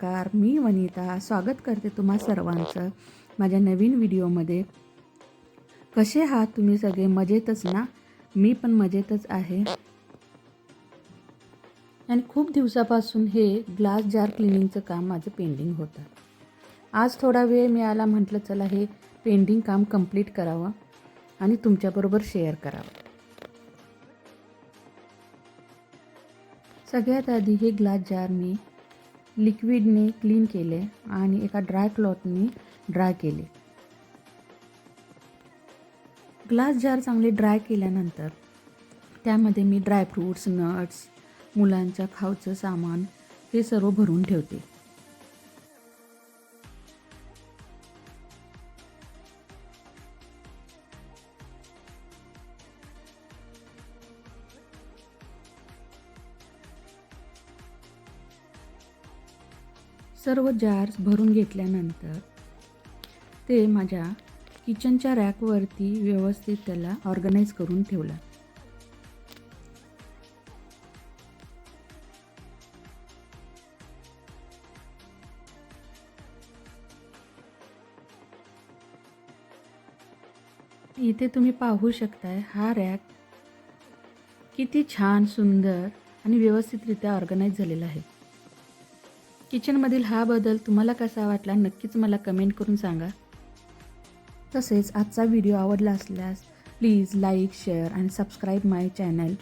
नमस्कार, मी वनिता स्वागत करते तुम्हा सर्वांचं माझ्या नवीन व्हिडिओमध्ये. कसे आहात तुम्ही सगळे? मजेतच ना? मी पण मजेतच आहे. आणि खूप दिवसापासून हे ग्लास जार क्लिनिंगचं काम माझं पेंडिंग होतं. आज थोडा वेळ मिळाला, म्हटलं चला हे पेंडिंग काम कंप्लीट करावं आणि तुमच्याबरोबर शेअर करावं. सगळ्यात आधी हे ग्लास जार मी लिक्विडने क्लीन केले आणि एका ड्राय क्लॉथने ड्राय केले. ग्लास जार चांगले ड्राय केल्यानंतर त्यामध्ये मी ड्रायफ्रूट्स, नट्स, मुलांच्या खाऊचं सामान हे सर्व भरून ठेवते. सर्व जार्स भरून घेतल्यानंतर ते माझ्या किचनच्या रॅकवरती व्यवस्थित त्याला ऑर्गनाईज करून ठेवलं. इथे तुम्ही पाहू शकताय हा रॅक किती छान, सुंदर आणि व्यवस्थितरित्या ऑर्गनाईज झालेला आहे. किचनमधील हा बदल तुम्हाला कसा वाटला नक्कीच मला कमेंट करून सांगा. तसेच आजचा व्हिडिओ आवडला असल्यास प्लीज लाईक, शेअर आणि सबस्क्राईब माय चॅनल.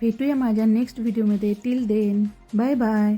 भेटूया माझ्या नेक्स्ट व्हिडिओमध्ये. Till then bye bye.